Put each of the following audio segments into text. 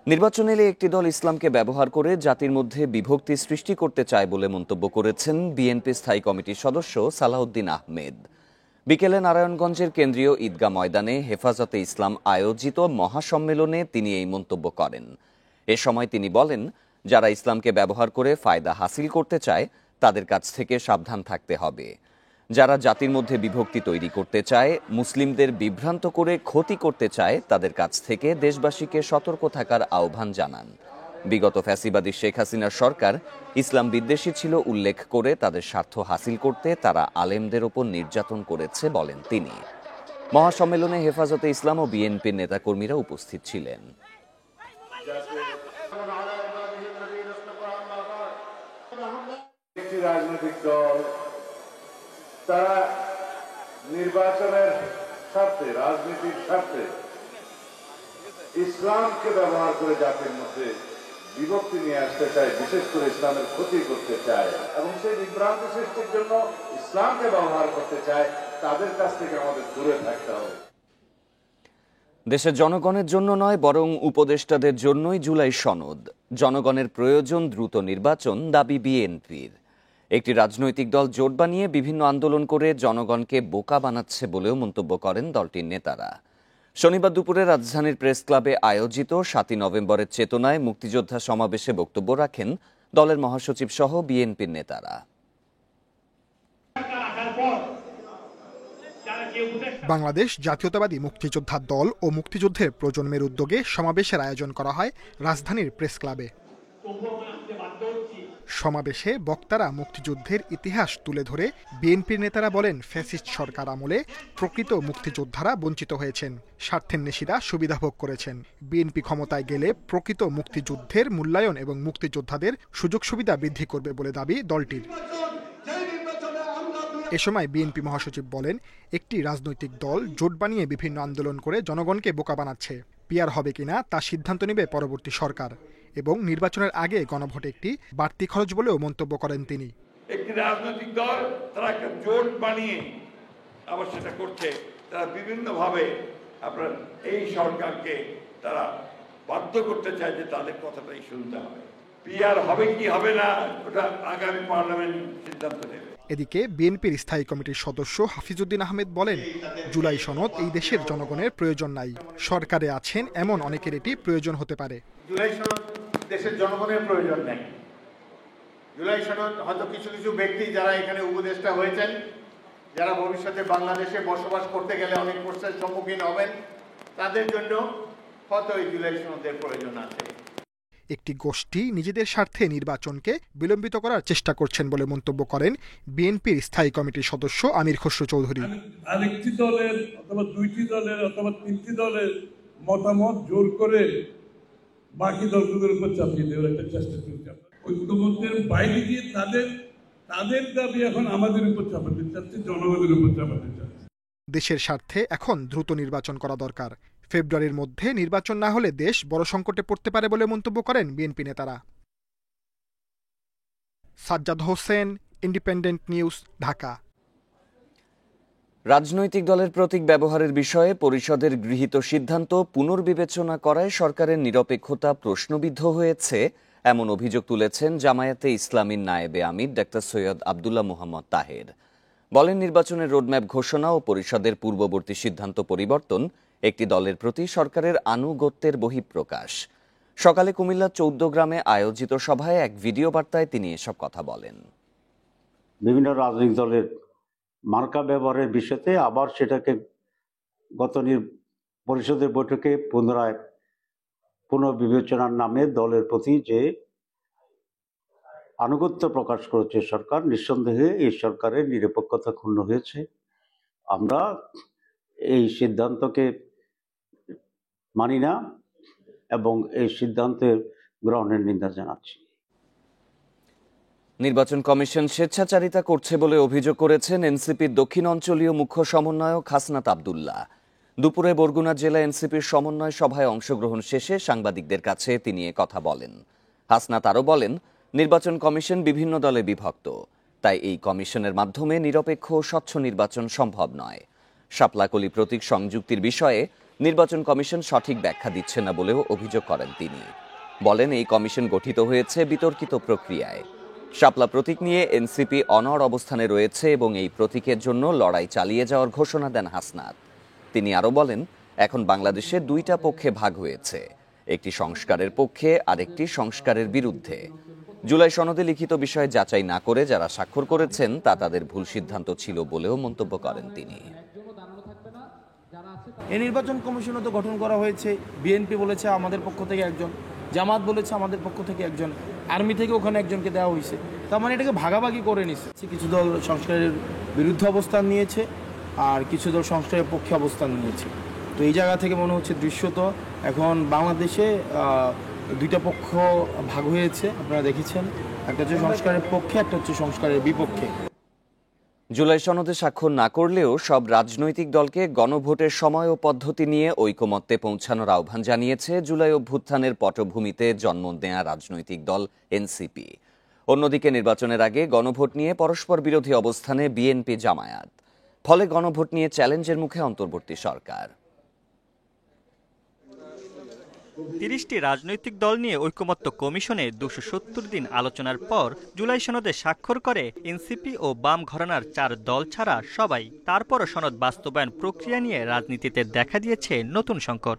নির্বাচন এলে একটি দল ইসলামকে ব্যবহার করে জাতির মধ্যে বিভক্তি সৃষ্টি করতে চায় বলে মন্তব্য করেছেন বিএনপি স্থায়ী কমিটির সদস্য সালাউদ্দিন আহমেদ। বিকেলে নারায়ণগঞ্জের কেন্দ্রীয় ঈদগাহ ময়দানে হেফাজতে ইসলাম আয়োজিত মহাসম্মেলনে তিনি এই মন্তব্য করেন। এ সময় তিনি বলেন, যারা ইসলামকে ব্যবহার করে ফায়দা হাসিল করতে চায় তাদের কাছ থেকে সাবধান থাকতে হবে। যারা জাতির মধ্যে বিভক্তি তৈরি করতে চায়, মুসলিমদের বিভ্রান্ত করে ক্ষতি করতে চায়, তাদের কাছ থেকে দেশবাসীকে সতর্ক থাকার আহ্বান জানান। বিগত ফ্যাসিবাদী শেখ হাসিনার সরকার ইসলাম বিদ্বেষী ছিল উল্লেখ করে তাদের স্বার্থ হাসিল করতে তারা আলেমদের ওপর নির্যাতন করেছে বলেন তিনি। মহাসম্মেলনে হেফাজতে ইসলাম ও বিএনপির নেতাকর্মীরা উপস্থিত ছিলেন। রাজনৈতিক দল তারা নির্বাচনের স্বার্থে, রাজনীতির স্বার্থে ইসলামকে ব্যবহার করে জাতির মধ্যে বিভক্তি নিয়ে আসতে চায়, বিশেষ করে ইসলামের ক্ষতি করতে চায় এবং সেই বিভ্রান্তি সৃষ্টির জন্য ইসলামকে ব্যবহার করতে চায়, তাদের কাছ থেকে আমাদের দূরে থাকতে হবে। দেশের জনগণের জন্য নয়, বরং উপদেষ্টাদের জন্যই জুলাই সনদ। জনগণের প্রয়োজন দ্রুত নির্বাচন, দাবি বিএনপির। একটি রাজনৈতিক দল জোট বানিয়ে বিভিন্ন আন্দোলন করে জনগণকে বোকা বানাচ্ছে বলেও মন্তব্য করেন দলটির নেতারা। শনিবার দুপুরে রাজধানীর প্রেস ক্লাবে আয়োজিত ৭ই নভেম্বরের চেতনায় মুক্তিযোদ্ধা সমাবেশে বক্তব্য রাখেন দলের মহাসচিব সহ বিএনপির নেতারা। বাংলাদেশ জাতীয়তাবাদী মুক্তিযোদ্ধা দল ও মুক্তিযুদ্ধের প্রজন্মের উদ্যোগে সমাবেশের আয়োজন করা হয় রাজধানীর প্রেস ক্লাবে। সমাবেশে বক্তারা মুক্তিযুদ্ধের ইতিহাস তুলে ধরে বিএনপির নেতারা বলেন, ফ্যাসিস্ট সরকার আমলে প্রকৃত মুক্তিযোদ্ধারা বঞ্চিত হয়েছেন, স্বার্থেন্বেষীরা সুবিধাভোগ করেছেন। বিএনপি ক্ষমতায় গেলে প্রকৃত মুক্তিযুদ্ধের মূল্যায়ন এবং মুক্তিযোদ্ধাদের সুযোগ সুবিধা বৃদ্ধি করবে বলে দাবি দলটির। এ সময় বিএনপি মহাসচিব বলেন, একটি রাজনৈতিক দল জোট বানিয়ে বিভিন্ন আন্দোলন করে জনগণকে বোকা বানাচ্ছে। পিআর হবে কিনা তা সিদ্ধান্ত নেবে পরবর্তী সরকার এবং নির্বাচনের আগে গণভোট একটি বাড়তি খরচ বলেও মন্তব্য করেন তিনি। একটি রাজনৈতিক দল তারা একটা জোট বানিয়ে আবার সেটা করছে, তারা বিভিন্নভাবে আপনার এই সরকারকে তারা বাধ্য করতে চায় যে তাদের কথাটাই শুনতে হবে। পিআর হবে কি হবে না ওটা আগামী পার্লামেন্ট সিদ্ধান্ত নেবে। এদিকে বিএনপির স্থায়ী কমিটির সদস্য হাফিজউদ্দিন আহমেদ বলেন, জুলাই সনদ এই দেশের জনগণের প্রয়োজন নাই। সরকারে আছেন এমন অনেকের এটি প্রয়োজন হতে পারে। জুলাই সনদ দেশের জনগণের প্রয়োজন নেই। জুলাই সনদ হয়তো কিছু কিছু ব্যক্তি যারা এখানে উপদেষ্টা হয়েছেন, যারা ভবিষ্যতে বাংলাদেশে বসবাস করতে গেলে অনেক প্রশ্নের সম্মুখীন হবেন, তাদের জন্য হয়তো এই জুলাই সনদের প্রয়োজন আছে। একটি গোষ্ঠী নিজেদের স্বার্থে নির্বাচনকে বিলম্বিত করার চেষ্টা করছেন বলে মন্তব্য করেন বিএনপির স্থায়ী কমিটির সদস্য আমির খসরু চৌধুরী। আরেকটি দলের অথবা দুইটি দলের অথবা তিনটি দলের মতামত জোর করে বাকি দলগুলোর উপর চাপিয়ে দেওয়ার একটা চেষ্টা চলছে। ঐক্যমত্যের বাইরে গিয়ে তাদের দাবি এখন আমাদের উপর চাপাতে চাচ্ছে, জনগণের উপর চাপাতে চাচ্ছে। দেশের স্বার্থে এখন দ্রুত নির্বাচন করা দরকার। ফেব্রুয়ারির মধ্যে নির্বাচন না হলে দেশ বড় সংকটে পড়তে পারে বলে মন্তব্য করেন বিএনপি নেতারা। Sajjad Hossain, independent news, Dhaka. রাজনৈতিক দলের প্রতীক ব্যবহারের বিষয়ে পরিষদের গৃহীত সিদ্ধান্ত পুনর্বিবেচনা করায় সরকারের নিরপেক্ষতা প্রশ্নবিদ্ধ হয়েছে, এমন অভিযোগ তুলেছেন জামায়াতে ইসলামীর নায়েবে আমির ডাক্তার সৈয়দ আব্দুল্লাহ মুহাম্মদ তাহের। বলেন, নির্বাচনের রোডম্যাপ ঘোষণা ও পরিষদের পূর্ববর্তী সিদ্ধান্ত পরিবর্তন একটি দলের প্রতি সরকারের আনুগত্যের বহিঃপ্রকাশ। সকালে কুমিল্লা 14 গ্রামে আয়োজিত সভায় এক ভিডিও বার্তায় তিনি এসব কথা বলেন। বিভিন্ন রাজনৈতিক দলের মার্কা ব্যবহারের বিষয়তে আবার সেটাকে গত পরিষদের বৈঠকে পুনরায় পুনর্বিবেচনার নামে দলের প্রতি যে আনুগত্য প্রকাশ করেছে সরকার, নিঃসন্দেহে এই সরকারের নিরপেক্ষতা ক্ষুণ্ণ হয়েছে। আমরা এই সিদ্ধান্তকে মানি না এবং এই সিদ্ধান্তের গ্রহণের নিন্দা জানাচ্ছি। নির্বাচন কমিশন স্বেচ্ছাচারিতা করছে বলে অভিযোগ করেছেন এনসিপির দক্ষিণ অঞ্চলীয় মুখ্য সমন্বয়ক হাসনাত আব্দুল্লাহ। দুপুরে বরগুনা জেলা এনসিপির সমন্বয় সভায় অংশগ্রহণ শেষে সাংবাদিকদের কাছে তিনি কথা বলেন। হাসনাত আরও বলেন, নির্বাচন কমিশন বিভিন্ন দলে বিভক্ত, তাই এই কমিশনের মাধ্যমে নিরপেক্ষ ও স্বচ্ছ নির্বাচন সম্ভব নয়। শাপলাকলি প্রতীক সংযুক্তির বিষয়ে নির্বাচন কমিশন সঠিক ব্যাখ্যা দিচ্ছে না বলেও অভিযোগ করেন তিনি। বলেন, এই কমিশন গঠিত হয়েছে বিতর্কিত প্রক্রিয়ায়। শাপলা প্রতীক নিয়ে এনসিপি অনড় অবস্থানে রয়েছে এবং এই প্রতীকের জন্য লড়াই চালিয়ে যাওয়ার ঘোষণা দেন হাসনাত। তিনি আরও বলেন, এখন বাংলাদেশে দুইটা পক্ষে ভাগ হয়েছে, একটি সংস্কারের পক্ষে আর একটি সংস্কারের বিরুদ্ধে। জুলাই সনদে লিখিত বিষয়ে যাচাই না করে যারা স্বাক্ষর করেছেন তা তাদের ভুল সিদ্ধান্ত ছিল বলেও মন্তব্য করেন তিনি। এই নির্বাচন কমিশনও তো গঠন করা হয়েছে, বিএনপি বলেছে আমাদের পক্ষ থেকে একজন, জামাত বলেছে আমাদের পক্ষ থেকে একজন, আর্মি থেকে ওখানে একজনকে দেওয়া হয়েছে। তার মানে এটাকে ভাগাভাগি করে নিচ্ছে। কিছু দল সংস্কারের বিরুদ্ধে অবস্থান নিয়েছে আর কিছু দল সংস্কারের পক্ষে অবস্থান নিয়েছে। তো এই জায়গা থেকে মনে হচ্ছে দৃশ্যত এখন বাংলাদেশে দুইটা পক্ষ ভাগ হয়েছে। আপনারা দেখেছেন, একটা হচ্ছে সংস্কারের পক্ষে, একটা হচ্ছে সংস্কারের বিপক্ষে। জুলাই সনদে স্বাক্ষর না করলেও সব রাজনৈতিক দলকে গণভোটের সময় ও পদ্ধতি নিয়ে ঐকমত্যে পৌঁছানোর আহ্বান জানিয়েছে জুলাই অভ্যুত্থানের পটভূমিতে জন্ম নেয়া রাজনৈতিক দল এনসিপি। অন্যদিকে নির্বাচনের আগে গণভোট নিয়ে পরস্পর বিরোধী অবস্থানে বিএনপি জামায়াত। ফলে গণভোট নিয়ে চ্যালেঞ্জের মুখে অন্তর্বর্তী সরকার। ৩০টি রাজনৈতিক দল নিয়ে ঐকমত্য কমিশনে ২৭০ দিন আলোচনার পর জুলাই সনদে স্বাক্ষর করে এনসিপি ও বাম ঘরানার ৪ দল ছাড়া সবাই। তারপরও সনদ বাস্তবায়ন প্রক্রিয়া নিয়ে রাজনীতিতে দেখা দিয়েছে নতুন সংকট।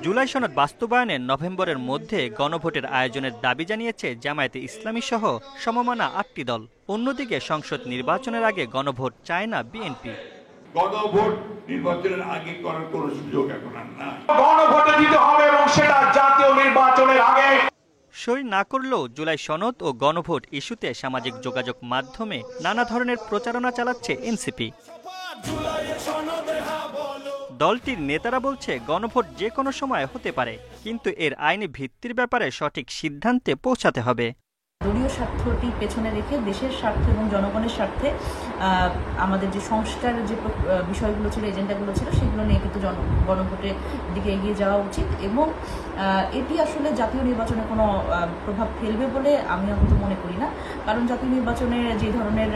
জুলাই সনদ বাস্তবায়নে নভেম্বরের মধ্যে গণভোটের আয়োজনের দাবি জানিয়েছে জামায়াতে ইসলামী সহ সমমনা ৮টি দল। অন্যদিকে সংসদ নির্বাচনের আগে গণভোট চায় না বিএনপি। গণভোট নির্বাচনের আগে করার কোনো সুযোগ এখন আর নাই। গণভোটে দিতে হবে এবং সেটা জাতীয় নির্বাচনের আগে। সই না করলেও জুলাই সনদ ও গণভোট ইস্যুতে সামাজিক যোগাযোগ মাধ্যমে নানা ধরনের প্রচারণা চালাচ্ছে এনসিপি। দলটির নেতারা বলছে গণভোট যে কোনো সময় হতে পারে, কিন্তু এর আইনি ভিত্তির ব্যাপারে সঠিক সিদ্ধান্তে পৌঁছাতে হবে। দলীয় স্বার্থটি পেছনে রেখে দেশের স্বার্থ এবং জনগণের স্বার্থে আমাদের যে সংস্কারের যে বিষয়গুলো ছিল, এজেন্ডাগুলো ছিল, সেগুলো নিয়ে কিন্তু গণভোটের দিকে এগিয়ে যাওয়া উচিত। এবং এটি আসলে জাতীয় নির্বাচনে কোনো প্রভাব ফেলবে বলে আমি অন্তত মনে করি না। কারণ জাতীয় নির্বাচনে যে ধরনের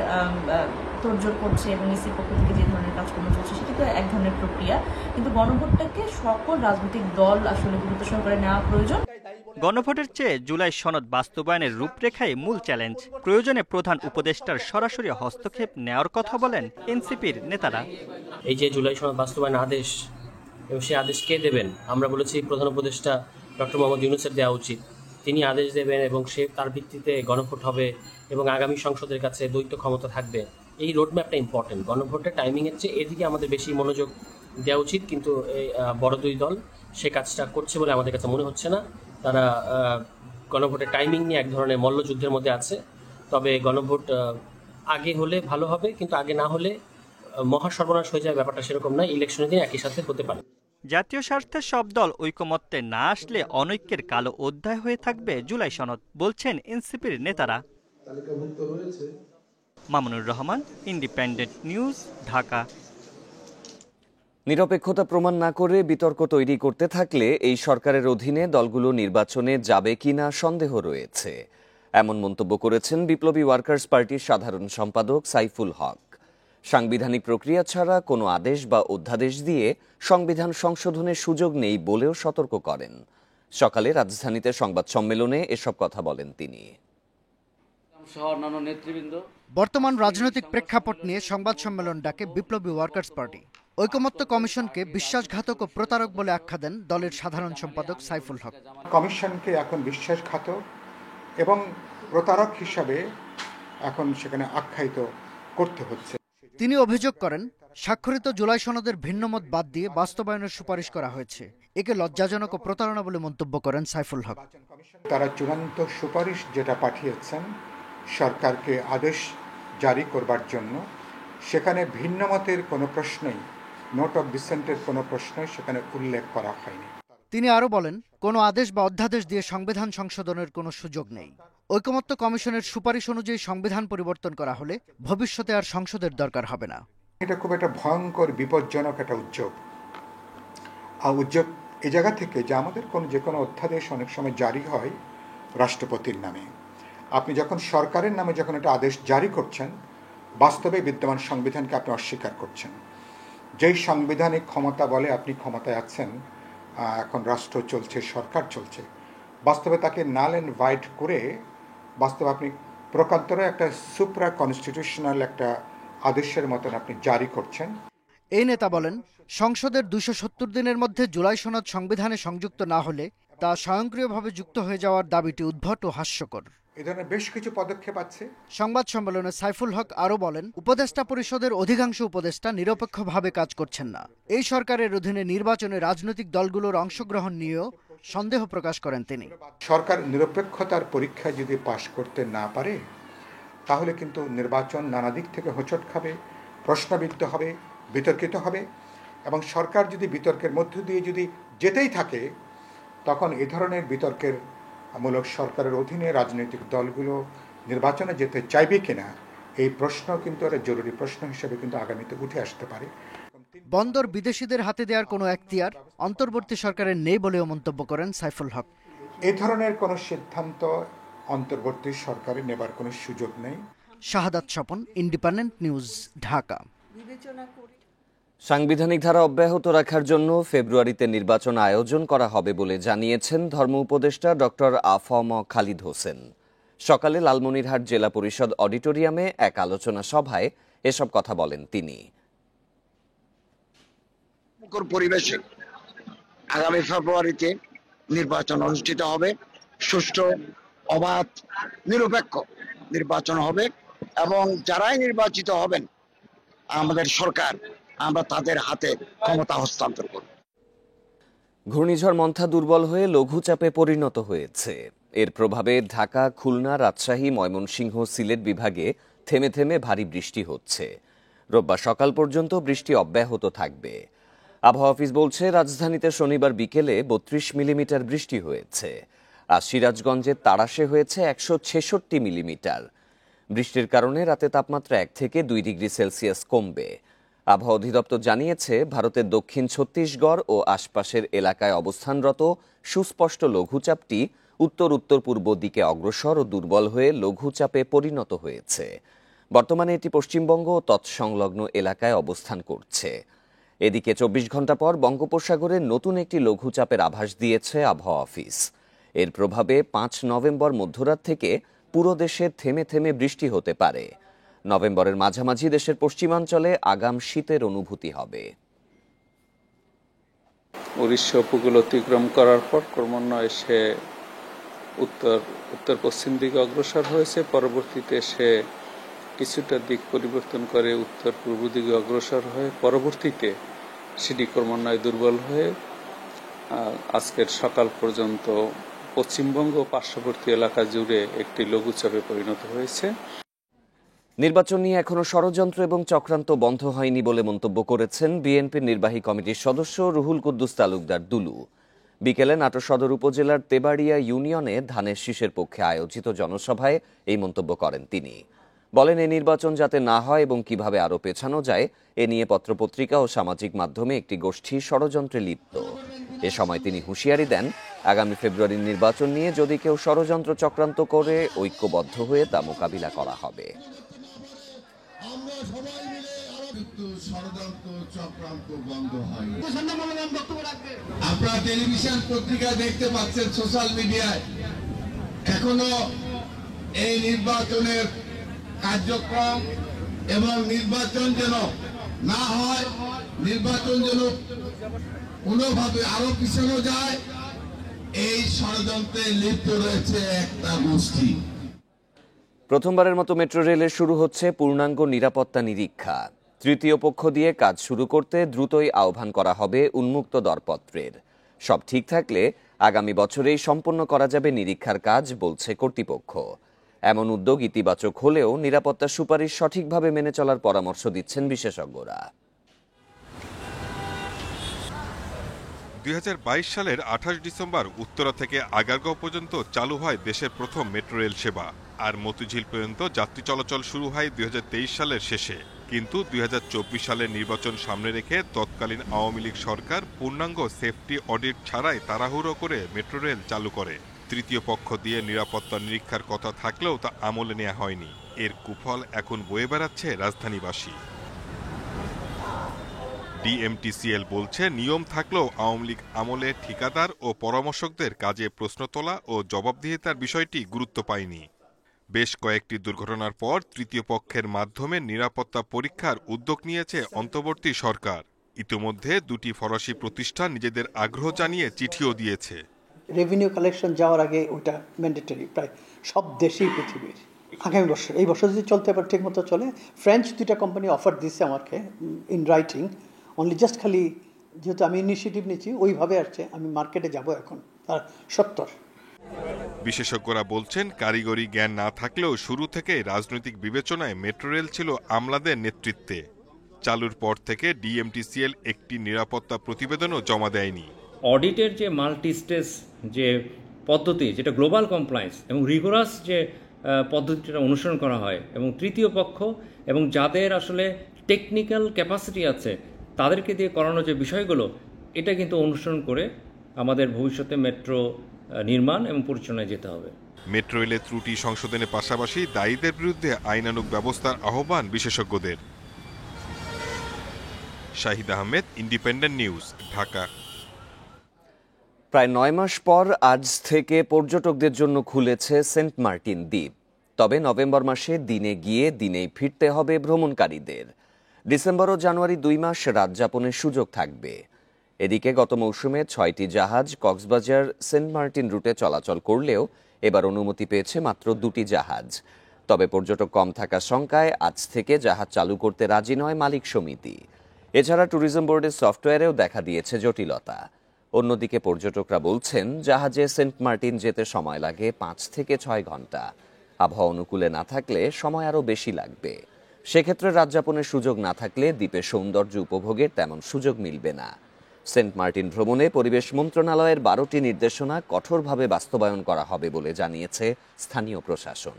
তোড়জোড় করছে এবং ইসির পক্ষ থেকে যে ধরনের কাজকর্ম চলছে, সেটি তো এক ধরনের প্রক্রিয়া। কিন্তু গণভোটটাকে সকল রাজনৈতিক দল আসলে গুরুত্ব সহকারে নেওয়া প্রয়োজন। গণভোটের চেয়ে জুলাই সনদ বাস্তবায়নের রূপরেখাই মূল চ্যালেঞ্জ। প্রয়োজনে প্রধান উপদেষ্টার সরাসরি হস্তক্ষেপ নেওয়ার কথা বলেন এনসিপির নেতারা। এই যে জুলাই সনদ বাস্তবায়ন আদেশ, এবং সেই আদেশ কে দেবেন? আমরা বলেছি প্রধান উপদেষ্টা ডক্টর মোহাম্মদ ইউনূসের দেওয়া উচিত। তিনি আদেশ দেবেন এবং সে তার ভিত্তিতে গণভোট হবে এবং আগামী সংসদের কাছে দ্বৈত ক্ষমতা থাকবে। এই রোডম্যাপটা ইম্পর্টেন্ট। গণভোটের টাইমিংয়ের চেয়ে এদিকে আমাদের বেশি মনোযোগ দেওয়া উচিত, কিন্তু এই বড় দুই দল সে কাজটা করছে বলে আমাদের কাছে মনে হচ্ছে না। তারা গণভোটের টাইমিং নিয়ে এক ধরনের মল্লযুদ্ধের মধ্যে আছে। তবে গণভোট আগে হলে ভালো হবে, কিন্তু আগে না হলে মহা সর্বনাশ হয়ে যায়, ব্যাপারটা সেরকম নয়। ইলেকশনের দিন একই সাথে হতে পারে। জাতীয় স্বার্থের সব দল ঐকমত্যে না আসলে অনৈক্যের কালো অধ্যায় হয়ে থাকবে জুলাই সনদ, বলছেন এনসিপির নেতারা। Mamunur Rahman, independent news, Dhaka. নিরপেক্ষতা প্রমাণ না করে বিতর্ক তৈরি করতে থাকলে এই সরকারের অধীনে দলগুলো নির্বাচনে যাবে কিনা সন্দেহ রয়েছে, এমন মন্তব্য করেছেন বিপ্লবী ওয়ার্কার্স পার্টির সাধারণ সম্পাদক সাইফুল হক। সাংবিধানিক প্রক্রিয়া ছাড়া কোনো আদেশ বা অধ্যাদেশ দিয়ে সংবিধান সংশোধনের সুযোগ নেই বলেও সতর্ক করেন। সকালে রাজধানীতে সংবাদ সম্মেলনে এসব কথা বলেন তিনি। বর্তমান রাজনৈতিক প্রেক্ষাপট নিয়ে সংবাদ সম্মেলন ডাকে বিপ্লবী ওয়ার্কার্স পার্টি। ঐকমত্য কমিশনকে বিশ্বাসঘাতক ও প্রতারক বলে আখ্যা দেন দলের সাধারণ সম্পাদক সাইফুল হক। কমিশনকে এখন বিশ্বাসঘাতক এবং প্রতারক হিসাবে এখন সেখানে আখ্যায়িত করতে হচ্ছে। তিনি অভিযোগ করেন, স্বাক্ষরিত জুলাই সনদের ভিন্নমত বাদ দিয়ে বাস্তবায়নের সুপারিশ করা হয়েছে। একে লজ্জাজনক ও প্রতারণা বলে মন্তব্য করেন সাইফুল হক। তারা চূড়ান্ত সুপারিশ যেটা পাঠিয়েছেন সরকারকে আদেশ জারি করবার জন্য, সেখানে ভিন্নমতের কোনো প্রশ্নই, নোট অফ ডিসেন্টের কোনো প্রশ্নই সেখানে উল্লেখ করা হয়নি। তিনি আরও বলেন, কোনো আদেশ বা অধ্যাদেশ দিয়ে সংবিধান সংশোধনের কোনো সুযোগ নেই। ঐকমত্য কমিশনের সুপারিশ অনুযায়ী সংবিধান পরিবর্তন করা হলে ভবিষ্যতে আর সংসদের দরকার হবে না। এটা খুব একটা ভয়ঙ্কর বিপজ্জনক একটা উদ্যোগ। আর উদ্যোগ এই জায়গা থেকে যে আমাদের যে কোনো অধ্যাদেশ অনেক সময় জারি হয় রাষ্ট্রপতির নামে। আপনি যখন সরকারের নামে যখন একটা আদেশ জারি করছেন, বাস্তবে বিদ্যমান সংবিধানকে আপনি অস্বীকার করছেন। যেই সাংবিধানিক ক্ষমতা বলে আপনি ক্ষমতায় আছেন, এখন রাষ্ট্র চলছে, সরকার চলছে, বাস্তবে তাকে নাল অ্যান্ড ভাইড করে বাস্তবে আপনি প্রকান্তরে একটা সুপ্রা কনস্টিটিউশনাল একটা আদেশের মতন আপনি জারি করছেন। এই নেতা বলেন, সংসদের ২৭০ দিনের মধ্যে জুলাই সনদ সংবিধানে সংযুক্ত না হলে তা স্বয়ংক্রিয়ভাবে যুক্ত হয়ে যাওয়ার দাবিটি উদ্ভট ও হাস্যকর। এই ধরনের বেশ কিছু পদক্ষেপ আছে। সংবাদ সম্মেলনে সাইফুল হক আরও বলেন, উপদেষ্টা পরিষদের অধিকাংশ উপদেষ্টা নিরপেক্ষভাবে কাজ করছেন না। এই সরকারের অধীনে নির্বাচনে রাজনৈতিক দলগুলোর অংশগ্রহণ নিয়েও সন্দেহ প্রকাশ করেন তিনি। সরকার নিরপেক্ষতার পরীক্ষা যদি পাশ করতে না পারে তাহলে কিন্তু নির্বাচন নানা দিক থেকে হোঁচট খাবে, প্রশ্নবিদ্ধ হবে, বিতর্কিত হবে, এবং সরকার যদি বিতর্কের মধ্য দিয়ে যদি যেতেই থাকে তখন এই ধরনের বিতর্কের মূলক সরকারের অধীনে রাজনৈতিক দলগুলো নির্বাচনে যেতে চাইবে কিনা এই প্রশ্ন কিন্তু একটা জরুরি প্রশ্ন হিসেবে কিন্তু আগামীতে উঠে আসতে পারে। বন্দর বিদেশিদের হাতে দেওয়ার কোনো এখতিয়ার অন্তর্বর্তী সরকারের নেই বলেও মন্তব্য করেন সাইফুল হক। এই ধরনের কোনো সিদ্ধান্ত অন্তর্বর্তী সরকারের নেবার কোনো সুযোগ নেই। শাহাদাত স্বপন, ইন্ডিপেন্ডেন্ট নিউজ, ঢাকা। সাংবিধানিক ধারা অব্যাহত রাখার জন্য ফেব্রুয়ারিতে নির্বাচন আয়োজন করা হবে বলে জানিয়েছেন ধর্ম উপদেষ্টা ডক্টর আফম খালিদ হোসেন। সকালে লালমনিরহাট জেলা পরিষদ অডিটোরিয়ামে এক আলোচনা সভায় এসব কথা বলেন তিনি। পরিবেশে আগামী ফেব্রুয়ারিতে নির্বাচন অনুষ্ঠিত হবে, সুষ্ঠু, অবাধ, নিরপেক্ষ নির্বাচন হবে, এবং যারাই নির্বাচিত হবেন আমাদের সরকার, আমরা তাদের হাতে ক্ষমতা হস্তান্তর করব। ঘূর্ণিঝড় মন্থা দুর্বল হয়ে লঘুচাপে পরিণত হয়েছে। এর প্রভাবে ঢাকা, খুলনা, রাজশাহী, ময়মনসিংহ, সিলেট বিভাগে থেমে থেমে ভারী বৃষ্টি হচ্ছে। রোববার সকাল পর্যন্ত বৃষ্টি অব্যাহত থাকবে। আবহাওয়া অফিস বলছে, রাজধানীতে শনিবার বিকেলে ৩২ মিলিমিটার বৃষ্টি হয়েছে। আর সিরাজগঞ্জের তাড়াশে হয়েছে ১৬৬ মিলিমিটার। বৃষ্টির কারণে রাতে তাপমাত্রা ১ থেকে ২ ডিগ্রি সেলসিয়াস কমবে। আবহাওয়া অধিদপ্তর জানিয়েছে, ভারতের দক্ষিণ ছত্তিশগড় ও আশপাশের এলাকায় অবস্থানরত সুস্পষ্ট লঘুচাপটি উত্তর উত্তর পূর্ব দিকে অগ্রসর ও দুর্বল হয়ে লঘুচাপে পরিণত হয়েছে। বর্তমানে এটি পশ্চিমবঙ্গ ও তৎসংলগ্ন এলাকায় অবস্থান করছে। এদিকে ২৪ ঘন্টা পর বঙ্গোপসাগরে নতুন একটি লঘুচাপের আভাস দিয়েছে আবহাওয়া অফিস। এর প্রভাবে ৫ নভেম্বর মধ্যরাত থেকে পুরো দেশে থেমে থেমে বৃষ্টি হতে পারে। নভেম্বরের মাঝামাঝি দেশের পশ্চিমাঞ্চলে আগাম শীতের অনুভূতি হবে। উড়িষ্যা উপকূল অতিক্রম করার পর ক্রমান্বয়ে সে উত্তর পশ্চিম দিকে অগ্রসর হয়েছে। পরবর্তীতে সে কিছুটা দিক পরিবর্তন করে উত্তর পূর্ব দিকে অগ্রসর হয়ে পরবর্তীতে সেটি ক্রমান্বয়ে দুর্বল হয়ে আজকের সকাল পর্যন্ত পশ্চিমবঙ্গ ও পার্শ্ববর্তী এলাকা জুড়ে একটি লঘুচাপে পরিণত হয়েছে। নির্বাচন নিয়ে এখনো ষড়যন্ত্র এবং চক্রান্ত বন্ধ হয়নি বলে মন্তব্য করেছেন বিএনপির নির্বাহী কমিটির সদস্য রুহুল কুদ্দুস তালুকদার দুলু। বিকেলে নাটোর সদর উপজেলার তেবাড়িয়া ইউনিয়নে ধানের শীষের পক্ষে আয়োজিত জনসভায় এই মন্তব্য করেন তিনি। বলেন, এই নির্বাচন যাতে না হয় এবং কিভাবে আরও পেছানো যায় এ নিয়ে পত্রপত্রিকা ও সামাজিক মাধ্যমে একটি গোষ্ঠী ষড়যন্ত্রে লিপ্ত। এ সময় তিনি হুঁশিয়ারি দেন, আগামী ফেব্রুয়ারির নির্বাচন নিয়ে যদি কেউ ষড়যন্ত্র চক্রান্ত করে ঐক্যবদ্ধ হয়ে তা মোকাবিলা করা হবে। আপনারা টেলিভিশন পত্রিকা দেখতে পাচ্ছেন, সোশ্যাল মিডিয়ায় এখনো এই নির্বাচনের কার্যক্রম এবং নির্বাচন যেন না হয়, নির্বাচন যেন কোনোভাবে আরো পিছানো যায়, এই ষড়যন্ত্রে লিপ্ত রয়েছে একটা গোষ্ঠী। প্রথমবারের মতো মেট্রো রেলের শুরু হচ্ছে পূর্ণাঙ্গ নিরাপত্তা নিরীক্ষা। তৃতীয় পক্ষ দিয়ে কাজ শুরু করতে দ্রুতই আহ্বান করা হবে উন্মুক্ত দরপত্রের। সব ঠিক থাকলে আগামী বছরেই সম্পন্ন করা যাবে নিরীক্ষার কাজ, বলছে কর্তৃপক্ষ। এমন উদ্যোগ ইতিবাচক হলেও নিরাপত্তার সুপারিশ সঠিকভাবে মেনে চলার পরামর্শ দিচ্ছেন বিশেষজ্ঞরা। ২০২২ সালের ২৮ ডিসেম্বর উত্তরা থেকে আগারগাঁও পর্যন্ত চালু হয় দেশের প্রথম মেট্রো রেল সেবা। আর মতিঝিল পর্যন্ত যাত্রী চলাচল শুরু হয় ২০২৩ সালের শেষে। কিন্তু ২০২৪ সালের নির্বাচন সামনে রেখে তৎকালীন আওয়ামী লীগ সরকার পূর্ণাঙ্গ সেফটি অডিট ছাড়াই তাড়াহুড়ো করে মেট্রো রেল চালু করে। তৃতীয় পক্ষ দিয়ে নিরাপত্তা নিরীক্ষার কথা থাকলেও তা আমলে নেওয়া হয়নি। এর কুফল এখন বয়ে বেড়াচ্ছে রাজধানীবাসী। ডিএমটিসিএল বলছে নিয়ম থাকলেও আওয়ামী লীগ আমলে ঠিকাদার ও পরামর্শকদের কাজে প্রশ্ন তোলা ও জবাবদিহিতার বিষয়টি গুরুত্ব পায়নি। বেশ কয়েকটি দুর্ঘটনার পর তৃতীয় পক্ষের মাধ্যমে নিরাপত্তা পরীক্ষার উদ্যোগ নিয়েছে অন্তর্বর্তী সরকার। ইতিমধ্যে দুটি ফরাসি প্রতিষ্ঠান নিজেদের আগ্রহ জানিয়ে চিঠিও দিয়েছে। রেভিনিউ কালেকশন যাওয়ার আগে ওটা ম্যান্ডেটরি প্রায় সব দেশেই পৃথিবীর। আগামী বছর, এই বছর যদি চলতে পারে, ঠিক মতো চলে। ফ্রেঞ্চ দুইটা কোম্পানি অফার দিচ্ছে আমাকে ইন রাইটিং, অনলি জাস্ট খালি যেহেতু আমি ইনিশিয়েটিভ নিচ্ছি ওইভাবে আসছে, আমি মার্কেটে যাব এখন তার 70। বিশেষজ্ঞরা বলছেন কারিগরি জ্ঞান না থাকলেও শুরু থেকে রাজনৈতিক বিবেচনায় মেট্রো রেল ছিল আমলাদের নেতৃত্বে। চালুর পর থেকে ডিএমটিসিএল একটি নিরাপত্তা প্রতিবেদনও জমা দেয়নি। অডিটের যে মাল্টি স্টেজ যে পদ্ধতি, যেটা গ্লোবাল কমপ্লায়েন্স এবং রিগোরাস যে পদ্ধতিটা অনুসরণ করা হয়, এবং তৃতীয় পক্ষ এবং যাদের আসলে টেকনিক্যাল ক্যাপাসিটি আছে তাদেরকে দিয়ে করানো যে বিষয়গুলো, এটা কিন্তু অনুসরণ করে আমাদের ভবিষ্যতে মেট্রো নির্মাণ এবং পরিচালনায় যেতে হবে। মেট্রো রেলের ত্রুটি সংশোধনের পাশাপাশি দায়ীদের বিরুদ্ধে আইনানুগ ব্যবস্থার আহ্বান বিশেষজ্ঞদের। Shahid Ahmed, independent news, Dhaka. প্রায় 9 মাস পর আজ থেকে পর্যটকদের জন্য খুলেছে সেন্ট মার্টিন দ্বীপ। তবে নভেম্বর মাসে দিনে গিয়ে দিনেই ফিরতে হবে ভ্রমণকারীদের। ডিসেম্বর ও জানুয়ারি 2 মাস রাত যাপনের সুযোগ থাকবে। এদিকে গত মৌসুমে 6টি জাহাজ কক্সবাজার সেন্ট মার্টিন রুটে চলাচল করলেও এবার অনুমতি পেয়েছে মাত্র 2টি জাহাজ। তবে পর্যটক কম থাকার শঙ্কায় আজ থেকে জাহাজ চালু করতে রাজি নয় মালিক সমিতি। এছাড়া ট্যুরিজম বোর্ডের সফটওয়্যারেও দেখা দিয়েছে জটিলতা। অন্যদিকে পর্যটকরা বলছেন জাহাজে সেন্ট মার্টিন যেতে সময় লাগে 5 থেকে 6 ঘন্টা। আবহাওয়া অনুকূলে না থাকলে সময় আরও বেশি লাগবে। সেক্ষেত্রে রাত যাপনের সুযোগ না থাকলে দ্বীপের সৌন্দর্য উপভোগের তেমন সুযোগ মিলবে না। সেন্ট মার্টিন ভ্রমণে পরিবেশ মন্ত্রণালয়ের 12টি নির্দেশনা কঠোরভাবে বাস্তবায়ন করা হবে বলে জানিয়েছে স্থানীয় প্রশাসন।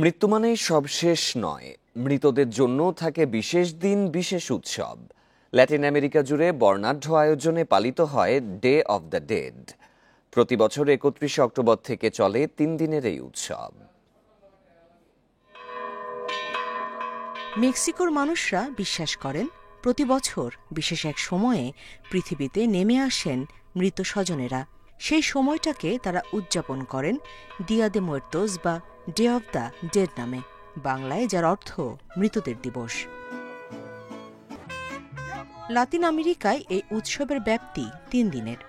মৃত্যু মানেই সব শেষ নয়, মৃতদের জন্য থাকে বিশেষ দিন, বিশেষ উৎসব। ল্যাটিন আমেরিকা জুড়ে বর্ণাঢ্য আয়োজনে পালিত হয় ডে অব দ্য ডেড। প্রতি বছর 31 অক্টোবর থেকে চলে 3 দিনের এই উৎসব। মেক্সিকোর মানুষরা বিশ্বাস করেন প্রতি বছর বিশেষ এক সময়ে পৃথিবীতে নেমে আসেন মৃত স্বজনেরা। সেই সময়টাকে তারা উদযাপন করেন দিয়া দে মুertos বা ডে অব দ্য ডেড নামে, বাংলায় যার অর্থ মৃতদের দিবস। লাতিন আমেরিকায় এই উৎসবের ব্যাপ্তি 3 দিনের।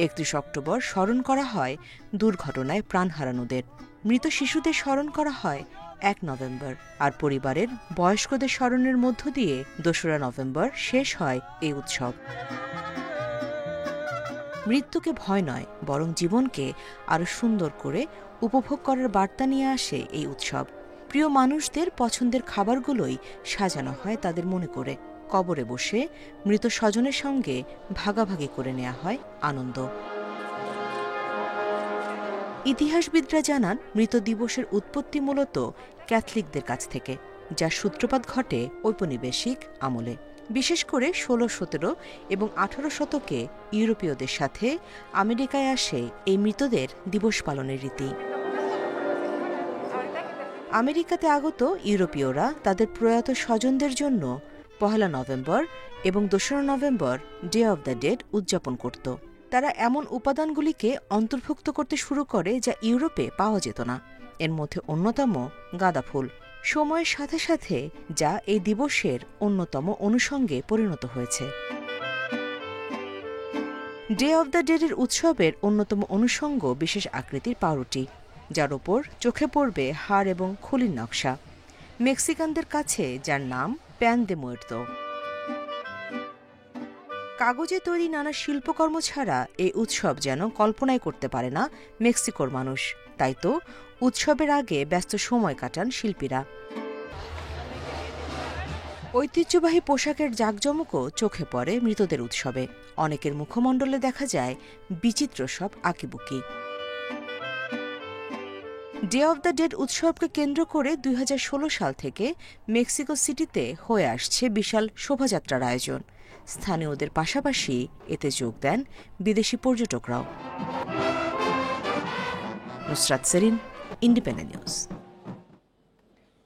31 অক্টোবর স্মরণ করা হয় দুর্ঘটনায় প্রাণ হারানোদের। মৃত শিশুদের স্মরণ করা হয় 1 নভেম্বর, আর পরিবারের বয়স্কদের স্মরণের মধ্য দিয়ে 2রা নভেম্বর শেষ হয় এই উৎসব। মৃত্যুকে ভয় নয়, বরং জীবনকে আরো সুন্দর করে উপভোগ করার বার্তা নিয়ে আসে এই উৎসব। প্রিয় মানুষদের পছন্দের খাবারগুলোই সাজানো হয় তাদের মনে করে। কবরে বসে মৃত স্বজনের সঙ্গে ভাগাভাগি করে নেওয়া হয় আনন্দ। ইতিহাসবিদরা জানান মৃত দিবসের উৎপত্তি মূলত ক্যাথলিকদের কাছ থেকে, যার সূত্রপাত ঘটে ঔপনিবেশিক আমলে। বিশেষ করে 16, 17 এবং 18 শতকে ইউরোপীয়দের সাথে আমেরিকায় আসে এই মৃতদের দিবস পালনের রীতি। আমেরিকাতে আগত ইউরোপীয়রা তাদের প্রয়াত স্বজনদের জন্য 1 নভেম্বর এবং 2রা নভেম্বর ডে অব দ্য ডেড উদযাপন করত। তারা এমন উপাদানগুলিকে অন্তর্ভুক্ত করতে শুরু করে যা ইউরোপে পাওয়া যেত না। এর মধ্যে অন্যতম গাঁদা ফুল, সময়ের সাথে সাথে যা এই দিবসের অন্যতম অনুষঙ্গে পরিণত হয়েছে। ডে অব দ্য ডেডের উৎসবের অন্যতম অনুষঙ্গ বিশেষ আকৃতির পাউরুটি, যার ওপর চোখে পড়বে হাড় এবং খুলির নকশা। মেক্সিকানদের কাছে যার নাম প্যান দে মুerto। কাগজে তৈরি নানা শিল্পকর্ম ছাড়া এই উৎসব যেন কল্পনাই করতে পারে না মেক্সিকোর মানুষ। তাই তো উৎসবের আগে ব্যস্ত সময় কাটান শিল্পীরা। ঐতিহ্যবাহী পোশাকের জাঁকজমকও চোখে পড়ে মৃতদের উৎসবে। অনেকের মুখমণ্ডলে দেখা যায় বিচিত্র সব আঁকিবুকি। ডে অব দ্য ডেড উৎসবকে কেন্দ্র করে 2016 সাল থেকে মেক্সিকো সিটিতে হয়ে আসছে বিশাল শোভাযাত্রার আয়োজন। স্থানীয়দের পাশাপাশি এতে যোগ দেন বিদেশি পর্যটকরাও। Nusrat Serin, independent news.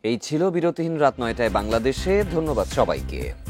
এই ছিল বিরতিহীন রাত 9টায় বাংলাদেশে। ধন্যবাদ সবাইকে।